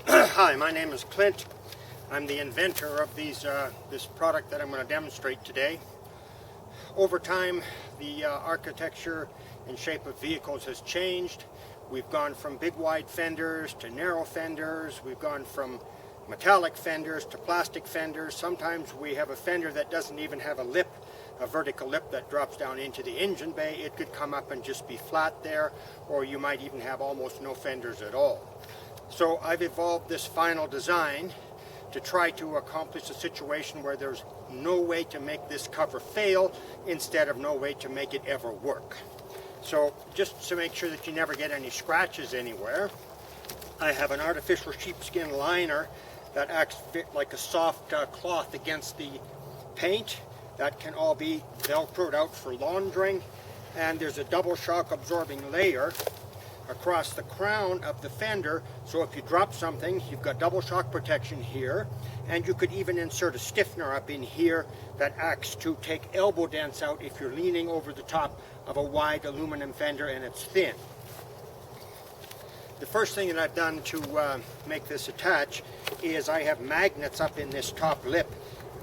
Hi, my name is Clint. I'm the inventor of this product that I'm going to demonstrate today. Over time, the architecture and shape of vehicles has changed. We've gone from big wide fenders to narrow fenders. We've gone from metallic fenders to plastic fenders. Sometimes we have a fender that doesn't even have a lip, a vertical lip that drops down into the engine bay. It could come up and just be flat there, or you might even have almost no fenders at all. So I've evolved this final design to try to accomplish a situation where there's no way to make this cover fail instead of no way to make it ever work. So just to make sure that you never get any scratches anywhere, I have an artificial sheepskin liner that acts like a soft cloth against the paint. That can all be velcroed out for laundering, and there's a double shock absorbing layer across the crown of the fender, so if you drop something, you've got double shock protection here, and you could even insert a stiffener up in here that acts to take elbow dents out if you're leaning over the top of a wide aluminum fender and it's thin. The first thing that I've done to make this attach is I have magnets up in this top lip.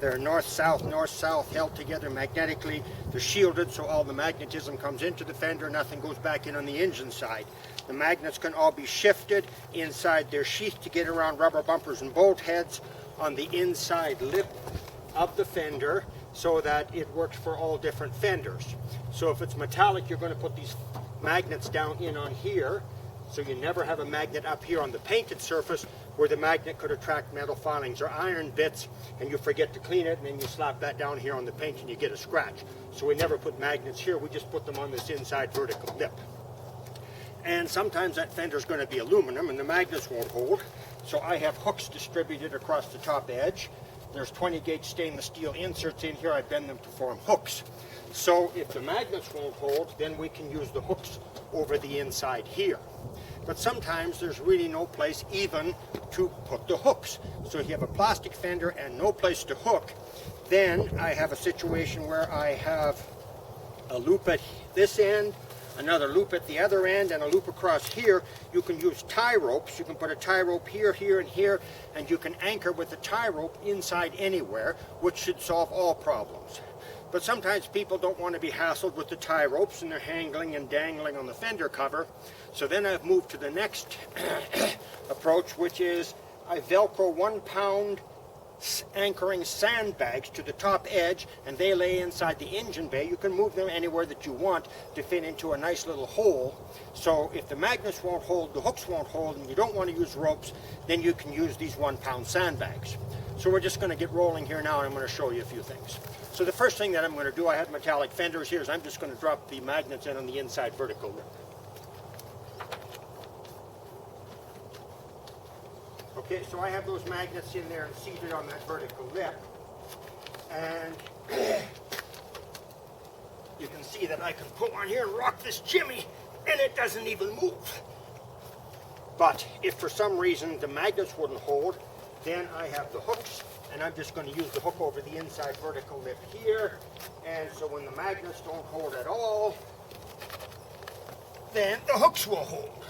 They're north-south held together magnetically. They're shielded so all the magnetism comes into the fender, nothing goes back in on the engine side. The magnets can all be shifted inside their sheath to get around rubber bumpers and bolt heads on the inside lip of the fender so that it works for all different fenders. So if it's metallic, you're going to put these magnets down in on here, so you never have a magnet up here on the painted surface where the magnet could attract metal filings or iron bits and you forget to clean it, and then you slap that down here on the paint and you get a scratch. So we never put magnets here, we just put them on this inside vertical lip. And sometimes that fender is going to be aluminum and the magnets won't hold, so I have hooks distributed across the top edge. There's 20 gauge stainless steel inserts in here. I bend them to form hooks. So if the magnets won't hold, then we can use the hooks over the inside here. But sometimes there's really no place even to put the hooks. So if you have a plastic fender and no place to hook, then I have a situation where I have a loop at this end, another loop at the other end, and a loop across here. You can use tie ropes. You can put a tie rope here, here, and here, and you can anchor with the tie rope inside anywhere, which should solve all problems. But sometimes people don't want to be hassled with the tie ropes and they're hangling and dangling on the fender cover. So then I've moved to the next approach, which is I Velcro 1 pound anchoring sandbags to the top edge, and they lay inside the engine bay. You can move them anywhere that you want to fit into a nice little hole. So if the magnets won't hold, the hooks won't hold, and you don't want to use ropes, then you can use these 1 pound sandbags. So we're just going to get rolling here now, and I'm going to show you a few things. So the first thing that I'm going to do, I have metallic fenders here, is I'm just going to drop the magnets in on the inside vertical lip. Okay, so I have those magnets in there and seated on that vertical lip, and you can see that I can pull on here and rock this jimmy and it doesn't even move. But if for some reason the magnets wouldn't hold, then I have the hooks, and I'm just going to use the hook over the inside vertical lip here, and so when the magnets don't hold at all, then the hooks will hold.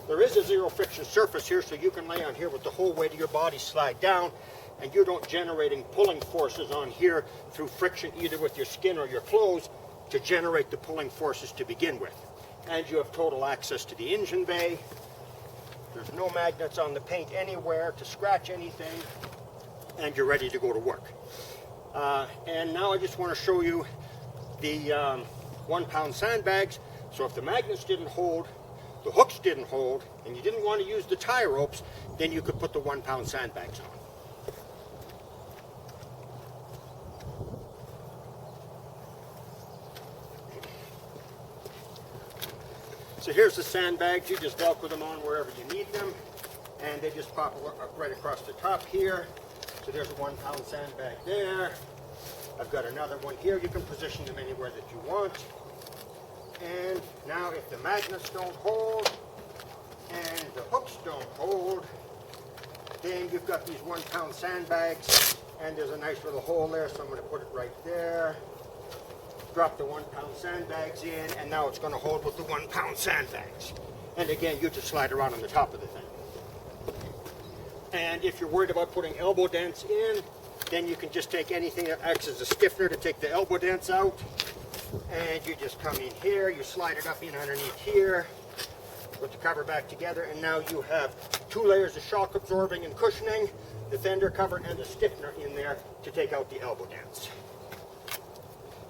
There is a zero friction surface here, so you can lay on here with the whole weight of your body slide down, and you don't generating pulling forces on here through friction either with your skin or your clothes to generate the pulling forces to begin with. And you have total access to the engine bay. There's no magnets on the paint anywhere to scratch anything, and you're ready to go to work. And now I just want to show you the 1 pound sandbags. So if the magnets didn't hold, the hooks didn't hold, and you didn't want to use the tie ropes, then you could put the 1 pound sandbags on. So here's the sandbags. You just Velcro them on wherever you need them, and they just pop right across the top here. So there's a 1 pound sandbag there. I've got another one here. You can position them anywhere that you want. And now if the magnets don't hold and the hooks don't hold, then you've got these 1 pound sandbags, and there's a nice little hole there, so I'm going to put it right there. Drop the 1 pound sandbags in, and now it's going to hold with the 1 pound sandbags. And again, you just slide around on the top of the thing. And if you're worried about putting elbow dents in, then you can just take anything that acts as a stiffener to take the elbow dents out. And you just come in here, you slide it up in underneath here, put the cover back together, and now you have 2 layers of shock absorbing and cushioning, the fender cover and the stiffener in there to take out the elbow dents.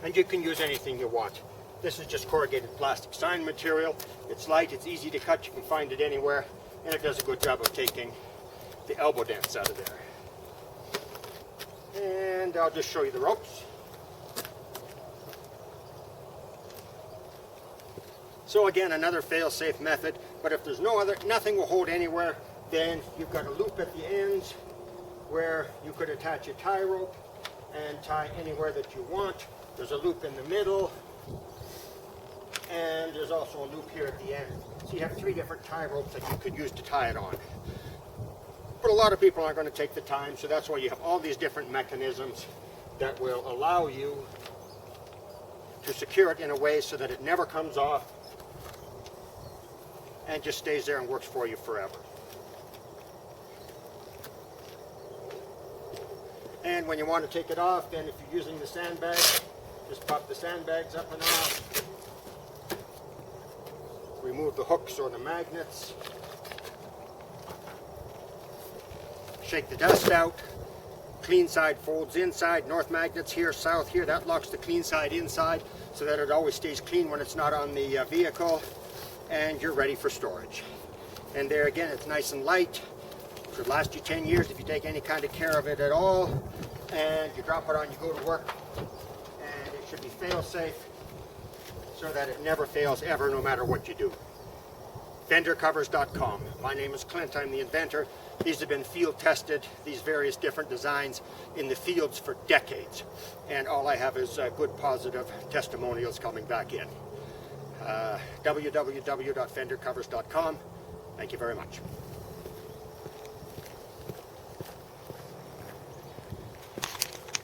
And you can use anything you want. This is just corrugated plastic sign material. It's light, it's easy to cut, you can find it anywhere, and it does a good job of taking the elbow dents out of there. And I'll just show you the ropes. So again, another fail-safe method, but if there's nothing will hold anywhere, then you've got a loop at the ends where you could attach a tie rope and tie anywhere that you want. There's a loop in the middle, and there's also a loop here at the end. So you have 3 different tie ropes that you could use to tie it on. But a lot of people aren't going to take the time, so that's why you have all these different mechanisms that will allow you to secure it in a way so that it never comes off and just stays there and works for you forever. And when you want to take it off, then if you're using the sandbag, just pop the sandbags up and off. Remove the hooks or the magnets. Shake the dust out. Clean side folds inside. North magnets here, south here. That locks the clean side inside so that it always stays clean when it's not on the vehicle. And you're ready for storage. And there again, it's nice and light. It should last you 10 years if you take any kind of care of it at all. And you drop it on, you go to work, and it should be fail-safe so that it never fails ever, no matter what you do. FenderCovers.com. My name is Clint, I'm the inventor. These have been field tested, these various different designs in the fields for decades. And all I have is good positive testimonials coming back in. www.fendercovers.com. Thank you very much.